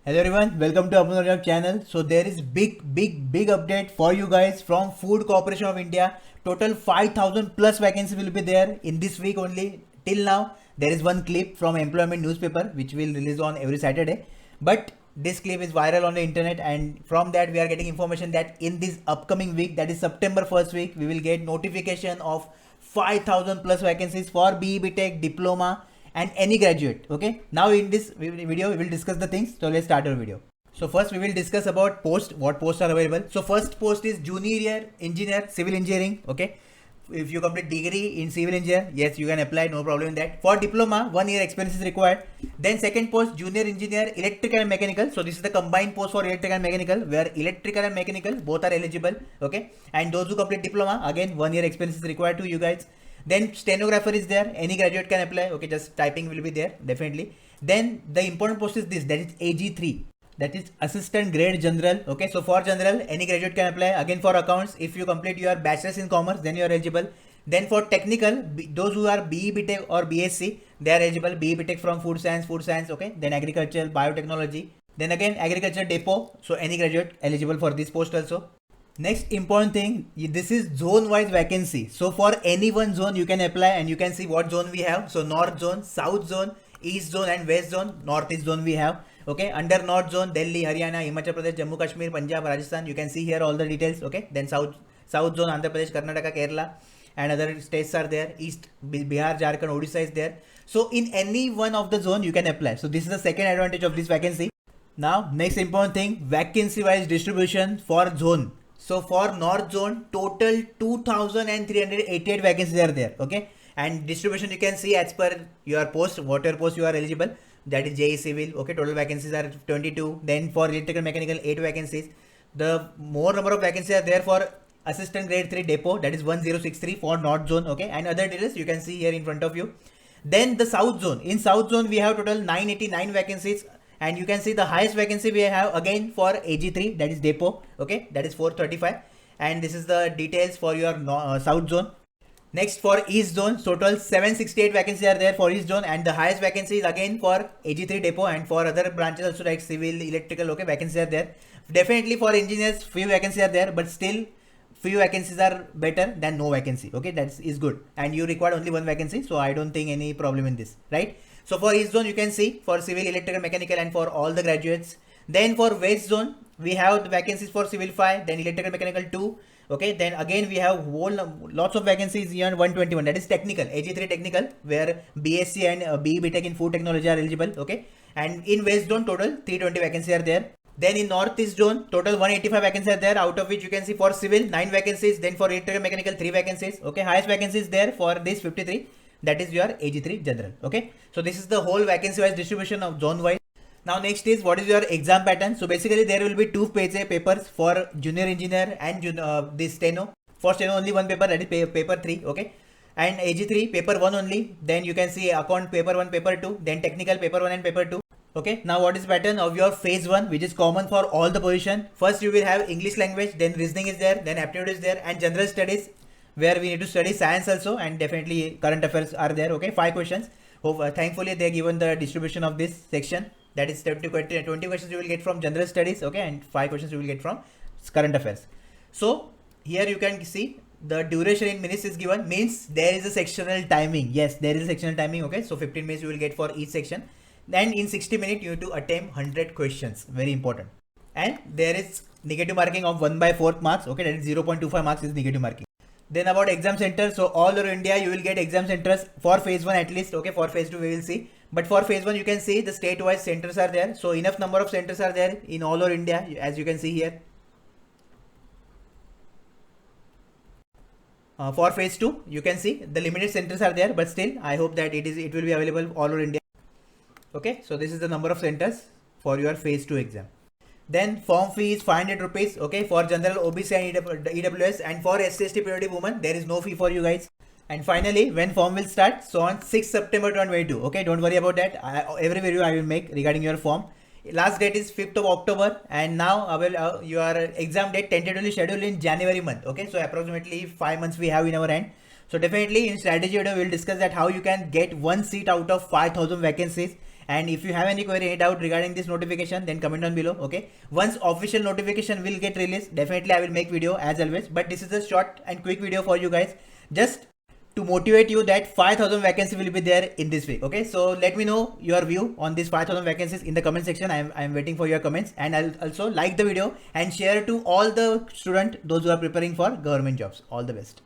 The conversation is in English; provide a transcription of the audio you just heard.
Hello everyone, welcome to Upload Job channel. So there is big update for you guys from Food Corporation of India. Total 5,000 plus vacancy will be there in this week only. Till now, there is one clip from Employment newspaper which will release on every Saturday. But this clip is viral on the internet, and from that we are getting information that in this upcoming week, that is September 1st week, we will get notification of 5,000 plus vacancies for BE Tech diploma and any graduate. Okay, now in this video we will discuss the things. So let's start our video. So first we will discuss about what posts are available. So first post is junior engineer civil engineering. Okay, if you complete degree in civil engineer, yes, you can apply, no problem in that. For diploma, 1 year experience is required. Then second post, junior engineer electrical and mechanical. So this is the combined post for electrical and mechanical, where electrical and mechanical both are eligible. Okay, and those who complete diploma, again 1 year experience is required to you guys. Then stenographer is there, any graduate can apply. Okay, just typing will be there definitely. Then the important post is this, that is AG3, that is assistant grade general. Okay, so for general, any graduate can apply. Again for accounts, if you complete your bachelor's in commerce, then you are eligible. Then for technical, those who are BE BTech or BSc, they are eligible. BE BTech from food science. Okay, then agriculture, biotechnology, then again agriculture depot, so any graduate eligible for this post also. Next important thing, this is zone wise vacancy. So for any one zone you can apply, and you can see what zone we have. So north zone, south zone, east zone and west zone. Northeast zone we have. Okay, under north zone, Delhi, Haryana, Himachal Pradesh, Jammu Kashmir, Punjab, Rajasthan. You can see here all the details. Okay, then south zone, Andhra Pradesh, Karnataka, Kerala and other states are there. East, Bihar, Jharkhand, Odisha is there. So in any one of the zone you can apply. So this is the second advantage of this vacancy. Now next important thing, vacancy wise distribution for zone. So for north zone, total 2,388 vacancies are there. Okay, and distribution you can see as per your post, whatever post you are eligible. That is JE Civil. Okay, total vacancies are 22. Then for electrical mechanical, 8 vacancies. The more number of vacancies are there for assistant grade 3 depot, that is 1063 for north zone. Okay, and other details you can see here in front of you. Then the south zone. In south zone we have total 989 vacancies, and you can see the highest vacancy we have again for AG3, that is depot. Okay, that is 435, and this is the details for your south zone. Next for east zone, total 768 vacancies are there for east zone, and the highest vacancy is again for AG3 depot, and for other branches also like civil, electrical. Okay, vacancies are there. Definitely for engineers few vacancies are there, but still few vacancies are better than no vacancy. Okay, that is good, and you require only one vacancy, so I don't think any problem in this, right? So for east zone you can see for civil, electrical, mechanical and for all the graduates. Then for west zone we have the vacancies for civil 5, then electrical, mechanical 2. Okay, then again we have lots of vacancies here, 121, that is technical, AG3 technical, where BSc and BE BTech in food technology are eligible. Okay, and in west zone total 320 vacancies are there. Then in northeast zone, total 185 vacancies are there, out of which you can see for civil 9 vacancies, then for electrical mechanical 3 vacancies. Okay, highest vacancies there for this 53, that is your AG3 general. Okay, so this is the whole vacancy wise distribution of zone wise. Now next is what is your exam pattern. So basically there will be 2 papers for junior engineer and this steno. For steno only one paper, that is paper 3. Okay, and AG3 paper 1 only. Then you can see account paper 1, paper 2, then technical paper 1 and paper 2. Okay, now what is pattern of your phase 1, which is common for all the position. First you will have English language, then reasoning is there, then aptitude is there, and general studies, where we need to study science also, and definitely current affairs are there. Okay, 5 questions. Thankfully they given the distribution of this section, that is 20 questions you will get from general studies. Okay, and 5 questions you will get from current affairs. So here you can see the duration in minutes is given, means there is a sectional timing. Yes, there is a sectional timing. Okay, so 15 minutes you will get for each section, and in 60 minutes you have to attempt 100 questions, very important. And there is negative marking of 1/4 marks. Okay, that is 0.25 marks is negative marking. Then about exam center, so all over India you will get exam centers for phase 1 at least. Okay, for phase 2 we will see, but for phase 1 you can see the state wise centers are there. So enough number of centers are there in all over India, as you can see here. For phase 2 you can see the limited centers are there, but still I hope that it will be available all over India. Okay, so this is the number of centers for your phase 2 exam. Then form fee is 500 rupees. Okay, for general, OBC and EWS, and for SC/ST priority women there is no fee for you guys. And finally, when form will start, so on 6 September 2022. Okay, don't worry about that. Every video I will make regarding your form. Last date is 5th of October, and now your exam date tentatively scheduled in January month. Okay, so approximately 5 months we have in our hand. So definitely in strategy video we will discuss that how you can get one seat out of 5,000 vacancies, And if you have any query, any doubt regarding this notification, then comment down below. Okay, once official notification will get released, definitely I will make video as always, but this is a short and quick video for you guys, just to motivate you that 5,000 vacancy will be there in this week. Okay, so let me know your view on these 5,000 vacancies in the comment section. I am waiting for your comments, and I'll also like the video and share to all the students, those who are preparing for government jobs. All the best.